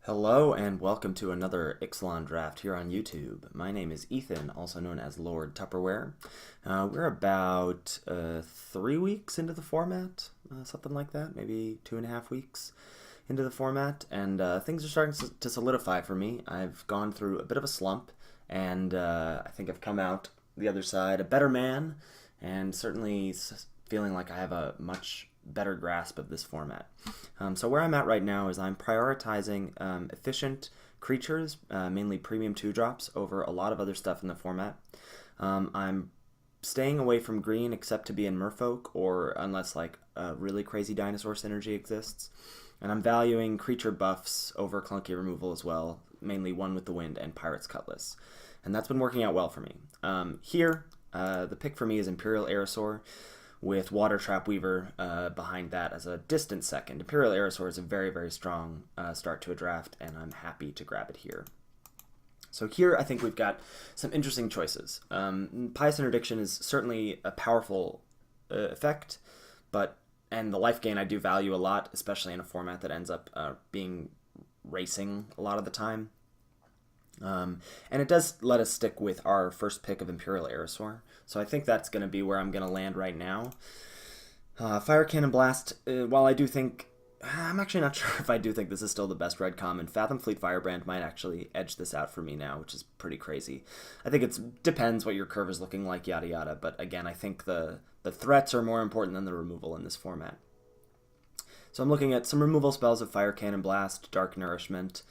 Hello and welcome to another Ixalan Draft here on YouTube. My name is Ethan, also known as Lord Tupperware. We're about 3 weeks into the format, something like that, maybe 2.5 weeks into the format, and things are starting to solidify for me. I've gone through a bit of a slump, and I think I've come out the other side a better man, and certainly feeling like I have a much better grasp of this format. So where I'm at right now is I'm prioritizing efficient creatures, mainly premium 2-drops, over a lot of other stuff in the format. I'm staying away from green except to be in Merfolk, or unless like a really crazy dinosaur synergy exists. And I'm valuing creature buffs over clunky removal as well, mainly One with the Wind and Pirate's Cutlass. And that's been working out well for me. Here, the pick for me is Imperial Aerosaur, with Water Trap Weaver behind that as a distant second. Imperial Aerosaur is a very, very strong start to a draft, and I'm happy to grab it here. So here I think we've got some interesting choices. Pious Interdiction is certainly a powerful effect, and the life gain I do value a lot, especially in a format that ends up being racing a lot of the time. And it does let us stick with our first pick of Imperial Aerosaur. So I think that's going to be where I'm going to land right now. Fire Cannon Blast, while I do think... I'm actually not sure if I do think this is still the best red common. Fathom Fleet Firebrand might actually edge this out for me now, which is pretty crazy. I think it depends what your curve is looking like, yada yada. But again, I think the threats are more important than the removal in this format. So I'm looking at some removal spells of Fire Cannon Blast, Dark Nourishment,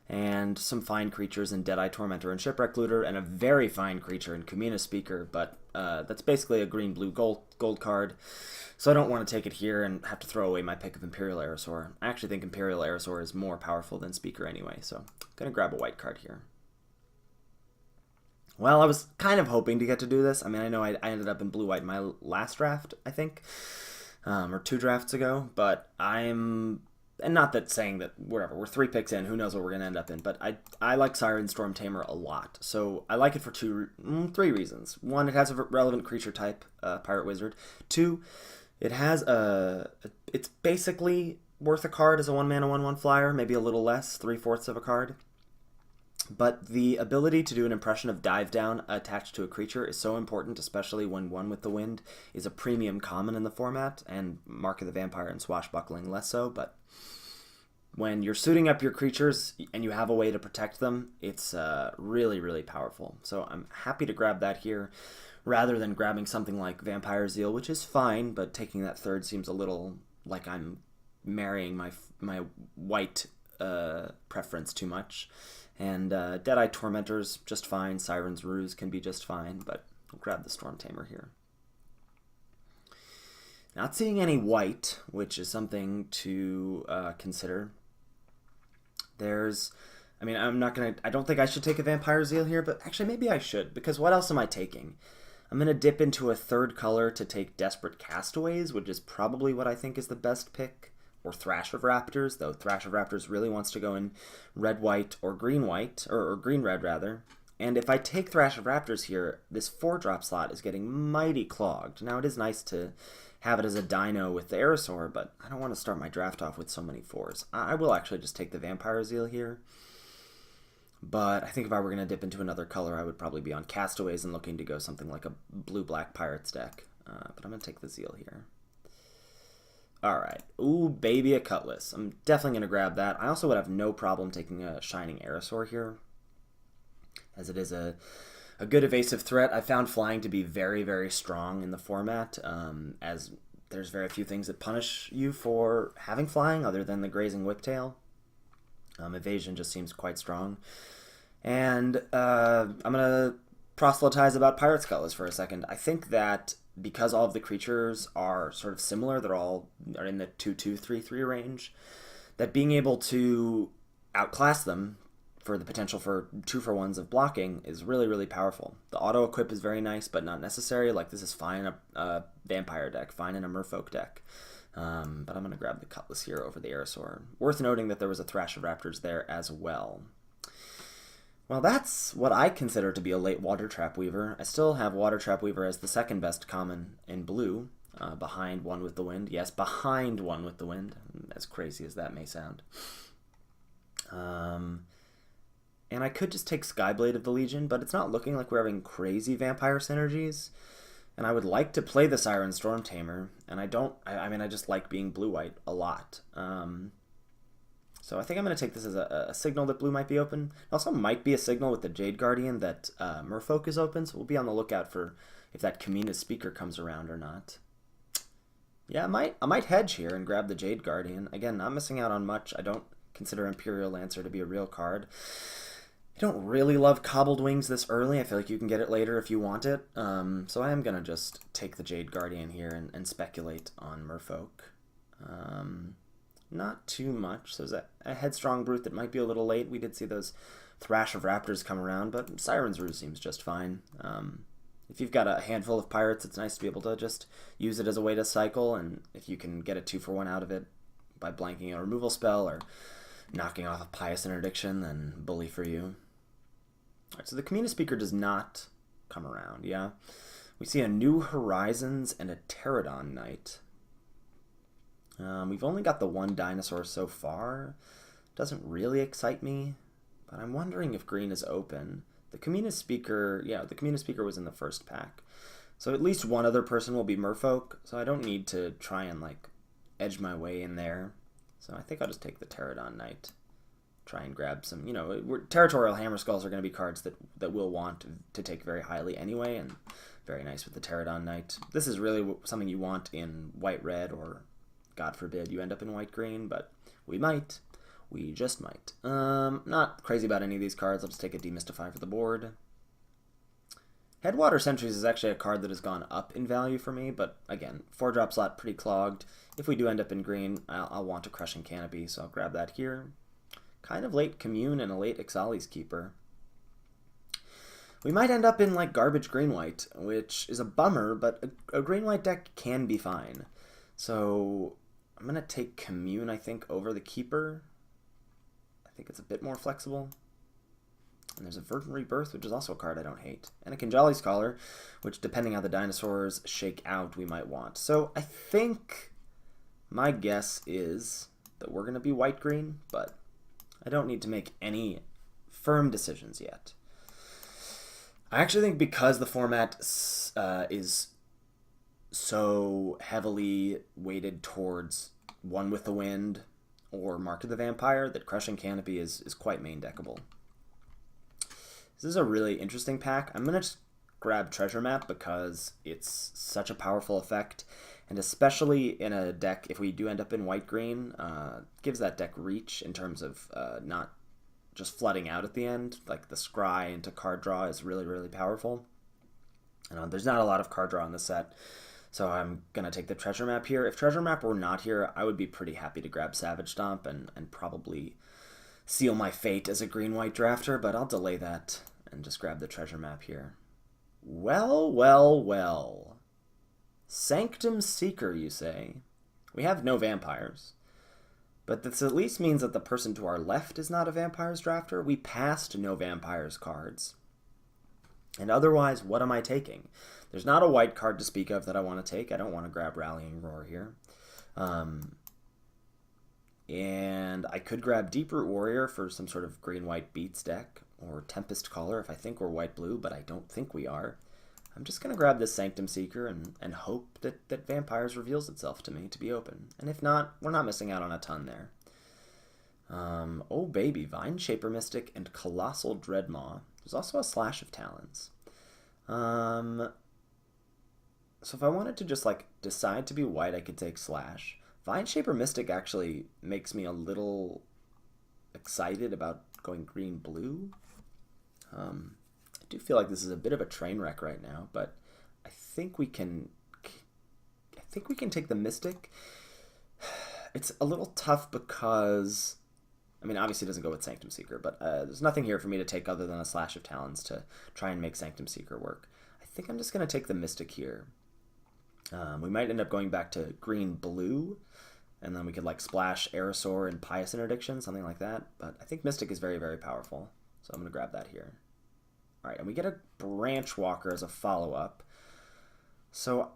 and some fine creatures in Deadeye Tormentor and Shipwreck Looter, and a very fine creature in Kumina Speaker, but that's basically a green-blue gold card, so I don't want to take it here and have to throw away my pick of Imperial Aerosaur. I actually think Imperial Aerosaur is more powerful than Speaker anyway, so I'm going to grab a white card here. Well, I was kind of hoping to get to do this. I mean, I know I ended up in blue-white in my last draft, I think, or 2 drafts ago, but and not that saying that wherever we're 3 picks in, who knows what we're going to end up in, but I like Siren Storm Tamer a lot. So I like it for 3 reasons. 1, it has a relevant creature type, Pirate Wizard. 2, it has it's basically worth a card as a 1-mana 1/1 flyer, maybe a little less, 3/4 of a card. But the ability to do an impression of Dive Down attached to a creature is so important, especially when One with the Wind is a premium common in the format, and Mark of the Vampire and Swashbuckling less so, but when you're suiting up your creatures and you have a way to protect them, it's really, really powerful. So I'm happy to grab that here, rather than grabbing something like Vampire Zeal, which is fine, but taking that third seems a little like I'm marrying my white preference too much. And Deadeye Tormentor's just fine. Siren's Ruse can be just fine, but I'll grab the Storm Tamer here. Not seeing any white, which is something to consider. I don't think I should take a Vampire Zeal here, but actually maybe I should, because what else am I taking? I'm going to dip into a third color to take Desperate Castaways, which is probably what I think is the best pick. Or Thrash of Raptors, though Thrash of Raptors really wants to go in red-white or green-white, or green-red rather. And if I take Thrash of Raptors here, this 4-drop slot is getting mighty clogged. Now it is nice to have it as a dino with the Aerosaur, but I don't want to start my draft off with so many 4s. I will actually just take the Vampire Zeal here. But I think if I were going to dip into another color, I would probably be on Castaways and looking to go something like a blue-black Pirates deck. But I'm going to take the Zeal here. Alright, ooh, baby, a Cutlass. I'm definitely going to grab that. I also would have no problem taking a Shining Aerosaur here, as it is a good evasive threat. I found flying to be very, very strong in the format, as there's very few things that punish you for having flying other than the Grazing Whiptail. Evasion just seems quite strong. And I'm going to proselytize about Pirate's Cutlass for a second. I think that because all of the creatures are sort of similar, they're in the 2/2, 3/3 range, that being able to outclass them for the potential for 2-for-1s of blocking is really, really powerful. The auto-equip is very nice, but not necessary. Like, this is fine in a Vampire deck, fine in a Merfolk deck. But I'm going to grab the Cutlass here over the Aerosaur. Worth noting that there was a Thrash of Raptors there as well. Well, that's what I consider to be a late Water Trap Weaver. I still have Water Trap Weaver as the second best common in blue, behind One with the Wind. Yes, behind One with the Wind, as crazy as that may sound. And I could just take Skyblade of the Legion, but it's not looking like we're having crazy vampire synergies. And I would like to play the Siren Storm Tamer, and I mean, I just like being blue-white a lot. So I think I'm going to take this as a signal that blue might be open. It also might be a signal with the Jade Guardian that Merfolk is open, so we'll be on the lookout for if that Kamina's Speaker comes around or not. Yeah, I might hedge here and grab the Jade Guardian. Again, not missing out on much. I don't consider Imperial Lancer to be a real card. I don't really love Cobbled Wings this early. I feel like you can get it later if you want it. So I am going to just take the Jade Guardian here and speculate on Merfolk. Not too much. So there's a Headstrong Brute that might be a little late. We did see those Thrash of Raptors come around, but Siren's Ruse seems just fine. If you've got a handful of pirates, it's nice to be able to just use it as a way to cycle, and if you can get a 2-for-1 out of it by blanking a removal spell or knocking off a Pious Interdiction, then bully for you. Alright, so the Kamina Speaker does not come around, yeah? We see a New Horizons and a Pterodon Knight. We've only got the one dinosaur so far. Doesn't really excite me, but I'm wondering if green is open. The Kamina Speaker, yeah, the Kamina Speaker was in the first pack. So at least one other person will be Merfolk, so I don't need to try and, like, edge my way in there. So I think I'll just take the Pterodon Knight. Try and grab some, you know, Territorial Hammerskulls are going to be cards that we'll want to take very highly anyway, and very nice with the Pterodon Knight. This is really something you want in white-red, or, God forbid, you end up in white-green, but we might. We just might. Not crazy about any of these cards. I'll just take a Demystify for the board. Headwater Sentries is actually a card that has gone up in value for me, but again, 4-drop slot pretty clogged. If we do end up in green, I'll want a Crushing Canopy, so I'll grab that here. Kind of late Commune and a late Ixalan's Keeper. We might end up in like garbage green-white, which is a bummer, but a green-white deck can be fine. So I'm going to take Commune, I think, over the Keeper. I think it's a bit more flexible. And there's a Verdant Rebirth, which is also a card I don't hate. And a Kinjali's Collar, which, depending how the dinosaurs shake out, we might want. So I think my guess is that we're going to be white-green, but I don't need to make any firm decisions yet. I actually think because the format is so heavily weighted towards One with the Wind or Mark of the Vampire, that Crushing Canopy is quite main deckable. This is a really interesting pack. I'm going to just grab Treasure Map because it's such a powerful effect, and especially in a deck, if we do end up in white-green, gives that deck reach in terms of not just flooding out at the end. Like the Scry into card draw is really, really powerful. There's not a lot of card draw in the set, so I'm going to take the Treasure Map here. If Treasure Map were not here, I would be pretty happy to grab Savage Stomp and probably seal my fate as a green-white drafter, but I'll delay that and just grab the Treasure Map here. Well, well, well. Sanctum Seeker, you say? We have no vampires, but this at least means that the person to our left is not a vampires drafter. We passed no vampires cards. And otherwise, what am I taking? There's not a white card to speak of that I want to take. I don't want to grab Rallying Roar here. And I could grab Deeproot Warrior for some sort of green-white beats deck, or Tempest Caller if I think we're white-blue, but I don't think we are. I'm just going to grab this Sanctum Seeker and hope that Vampires reveals itself to me to be open. And if not, we're not missing out on a ton there. Oh baby, Vine Shaper Mystic and Colossal Dreadmaw. There's also a Slash of Talons. So if I wanted to just like decide to be white, I could take Slash. Vine Shaper Mystic actually makes me a little excited about going green-blue. I do feel like this is a bit of a train wreck right now, but I think we can take the Mystic. It's a little tough because, I mean, obviously it doesn't go with Sanctum Seeker, but there's nothing here for me to take other than a Slash of Talons to try and make Sanctum Seeker work. I think I'm just going to take the Mystic here. We might end up going back to green-blue, and then we could like splash Aerosaur and Pious Interdiction, something like that. But I think Mystic is very, very powerful, so I'm going to grab that here. All right, and we get a Branch Walker as a follow-up. So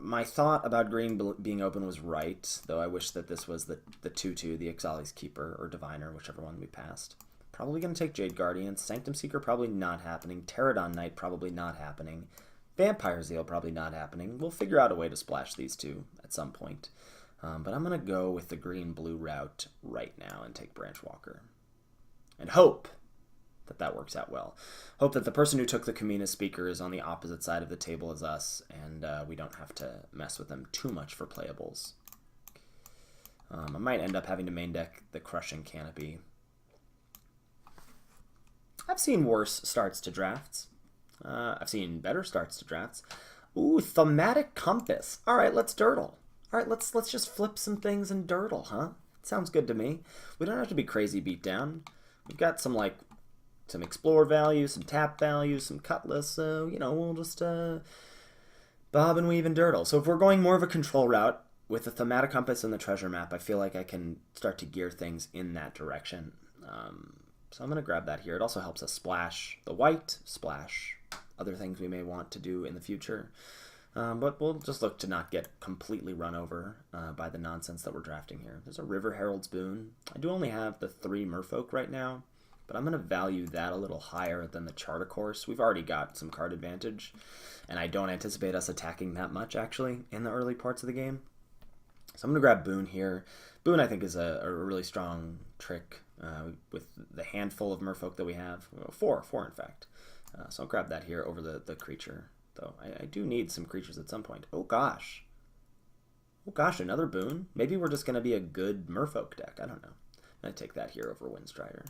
my thought about green being open was right, though I wish that this was the 2-2, the Ixalan's Keeper, or Diviner, whichever one we passed. Probably going to take Jade Guardian. Sanctum Seeker probably not happening. Pterodon Knight probably not happening. Vampire Zeal probably not happening. We'll figure out a way to splash these two at some point. But I'm going to go with the green-blue route right now and take Branch Walker. And hope that that works out well. Hope that the person who took the Kamina Speaker is on the opposite side of the table as us, and we don't have to mess with them too much for playables. I might end up having to main deck the Crushing Canopy. I've seen worse starts to drafts. I've seen better starts to drafts. Ooh, Thematic Compass. All right, let's dirtle. All right, let's just flip some things and dirtle, huh? Sounds good to me. We don't have to be crazy beat down. We've got some some explore value, some tap value, some cutlass. So we'll just bob and weave and dirtle. So if we're going more of a control route with the Thematic Compass and the treasure map, I feel like I can start to gear things in that direction. So I'm going to grab that here. It also helps us splash the white, splash other things we may want to do in the future. But we'll just look to not get completely run over by the nonsense that we're drafting here. There's a River Herald's Boon. I do only have the 3 Merfolk right now, but I'm going to value that a little higher than the Charter Course. We've already got some card advantage, and I don't anticipate us attacking that much, actually, in the early parts of the game. So I'm going to grab Boon here. Boon, I think, is a really strong trick with the handful of Merfolk that we have. Well, four, in fact. So I'll grab that here over the creature. Though I do need some creatures at some point. Oh gosh. Oh gosh, another Boon. Maybe we're just going to be a good Merfolk deck. I don't know. I'm going to take that here over Windstrider.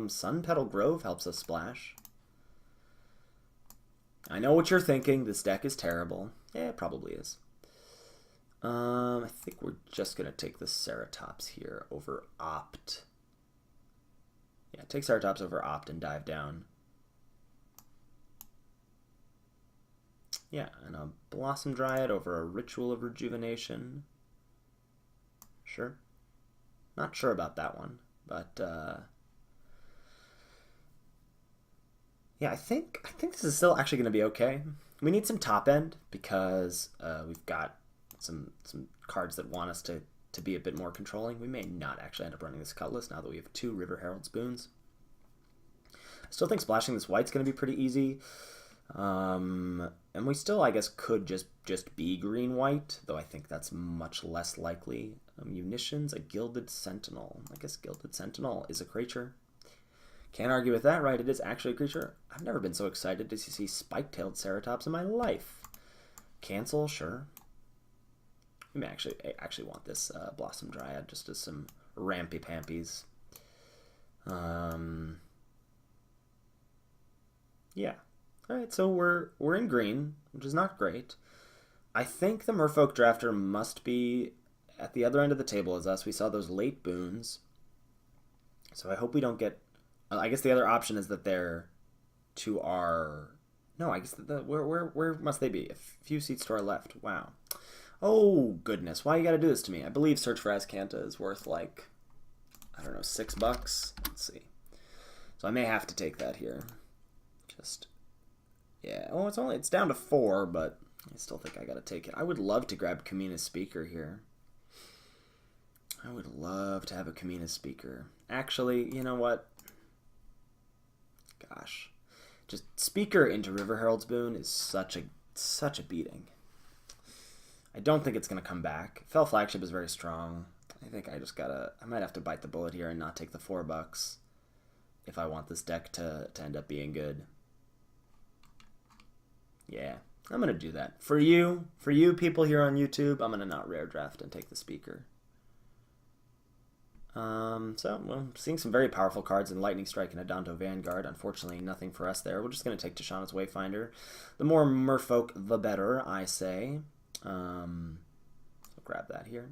Sun Petal Grove helps us splash. I know what you're thinking. This deck is terrible. Yeah, it probably is. I think we're just going to take the Ceratops here over Opt. Yeah, take Ceratops over Opt and dive down. Yeah, and a Blossom Dryad over a Ritual of Rejuvenation. Sure. Not sure about that one, but yeah, I think this is still actually going to be okay. We need some top end because we've got some cards that want us to be a bit more controlling. We may not actually end up running this Cutlass now that we have 2 River Herald's Boons. I still think splashing this white's going to be pretty easy. And we still, I guess, could just be green-white, though I think that's much less likely. Munitions, a Gilded Sentinel. I guess Gilded Sentinel is a creature. Can't argue with that, right? It is actually a creature. I've never been so excited to see Spike-tailed Ceratops in my life. Cancel, sure. We may actually want this Blossom Dryad just as some rampy-pampies. Yeah. All right, so we're in green, which is not great. I think the Merfolk Drafter must be at the other end of the table as us. We saw those late boons. So I hope we don't get... I guess the other option is that they're to our... No, I guess where must they be? A few seats to our left. Wow. Oh, goodness. Why you gotta do this to me? I believe Search for Azcanta is worth, like, I don't know, $6? Let's see. So I may have to take that here. Just... Yeah, oh, it's down to 4, but I still think I gotta take it. I would love to grab Kamina Speaker here. I would love to have a Kamina Speaker. Actually, you know what? Gosh. Just Speaker into River Herald's Boon is such a beating. I don't think it's gonna come back. Fell Flagship is very strong. I think I might have to bite the bullet here and not take the $4 if I want this deck to end up being good. Yeah, I'm going to do that. For you people here on YouTube, I'm going to not rare draft and take the Speaker. Well, seeing some very powerful cards in Lightning Strike and Adanto Vanguard. Unfortunately, nothing for us there. We're just going to take Tishana's Wayfinder. The more Merfolk, the better, I say. So grab that here.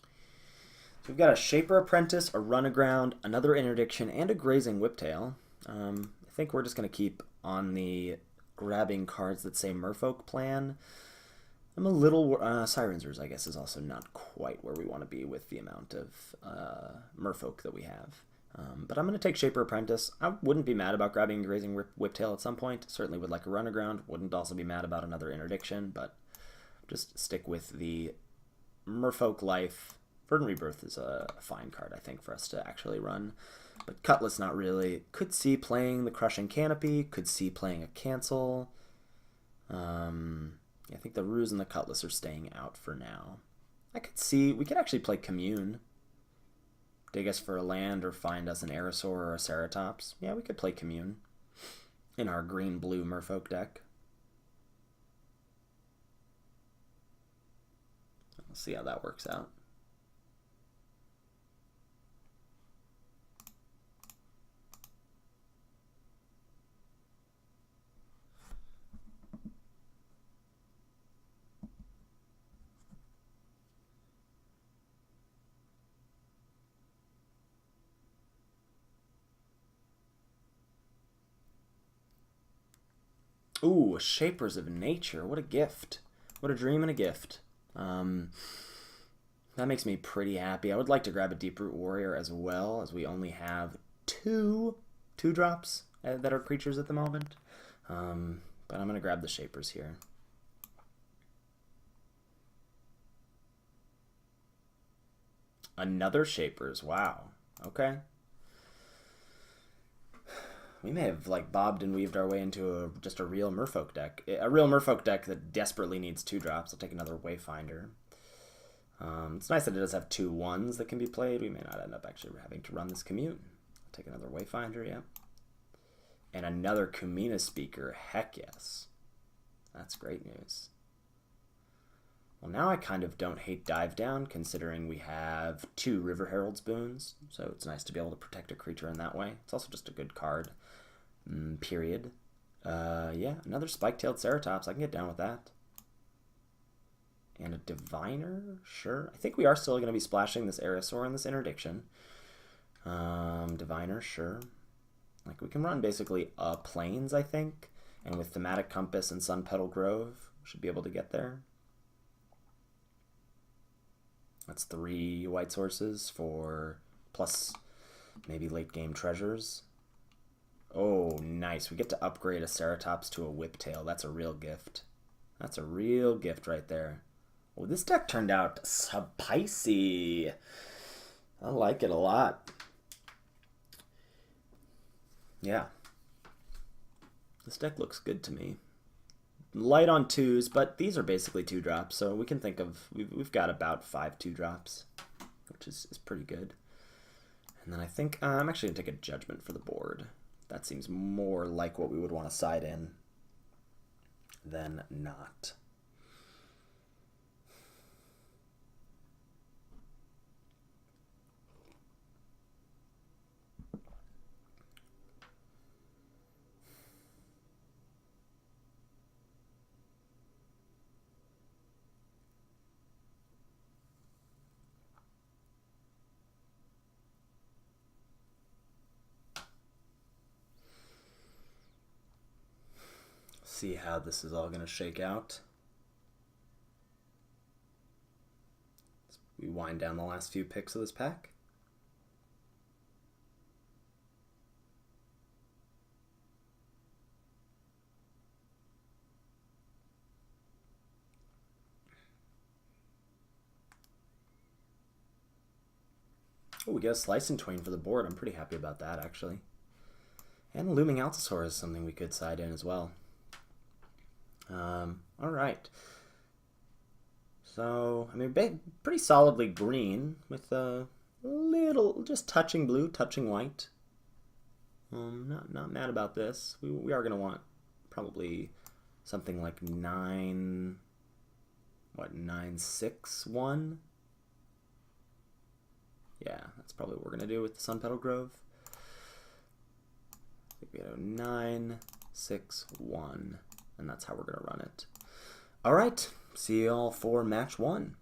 So we've got a Shaper Apprentice, a Run Aground, another Interdiction, and a Grazing Whiptail. I think we're just going to keep on the grabbing cards that say Merfolk plan. I'm a little... Sirensers, I guess, is also not quite where we want to be with the amount of Merfolk that we have. But I'm going to take Shaper Apprentice. I wouldn't be mad about grabbing Grazing Whiptail at some point. Certainly would like a Run Aground. Wouldn't also be mad about another Interdiction, but just stick with the Merfolk life Verdant Rebirth is a fine card, I think, for us to actually run. But Cutlass, not really. Could see playing the Crushing Canopy. Could see playing a Cancel. I think the Ruse and the Cutlass are staying out for now. I could see... We could actually play Commune. Dig us for a land or find us an Aerosaur or a Ceratops. Yeah, we could play Commune in our green-blue Merfolk deck. We'll see how that works out. Ooh, Shapers of Nature. What a gift. What a dream and a gift. That makes me pretty happy. I would like to grab a Deeproot Warrior as well, as we only have two drops that are creatures at the moment. But I'm going to grab the Shapers here. Another Shapers. Wow. Okay. We may have like bobbed and weaved our way into just a real Merfolk deck. A real Merfolk deck that desperately needs 2 drops. I'll take another Wayfinder. It's nice that it does have 2 1s that can be played. We may not end up actually having to run this Commune. I'll take another Wayfinder, yeah. And another Kumina Speaker. Heck yes. That's great news. Well, now I kind of don't hate Dive Down, considering we have 2 River Herald's boons, so it's nice to be able to protect a creature in that way. It's also just a good card, period. Yeah, another Spike-tailed Ceratops. I can get down with that. And a Diviner? Sure. I think we are still going to be splashing this Aerosaur and this Interdiction. Diviner, sure. Like, we can run basically Plains, I think, and with Thematic Compass and Sunpetal Grove, we should be able to get there. That's 3 white sources for plus maybe late game treasures. Oh, nice. We get to upgrade a Ceratops to a Whiptail. That's a real gift. That's a real gift right there. Oh, this deck turned out spicy. I like it a lot. Yeah. This deck looks good to me. Light on 2s, but these are basically 2 drops, so we can think of, we've got about 5 2 drops, which is pretty good. And then I think I'm actually going to take a Judgment for the board. That seems more like what we would want to side in than not. See how this is all going to shake out. We wind down the last few picks of this pack. Oh, we get a Slice and Twain for the board. I'm pretty happy about that, actually. And Looming Altasaur is something we could side in as well. All right. So, I mean, pretty solidly green with a little, just touching blue, touching white. Not mad about this. We are going to want probably something like 961? Yeah, that's probably what we're going to do with the Sunpetal Grove. I think we go 961. And that's how we're going to run it. All right. See you all for match 1.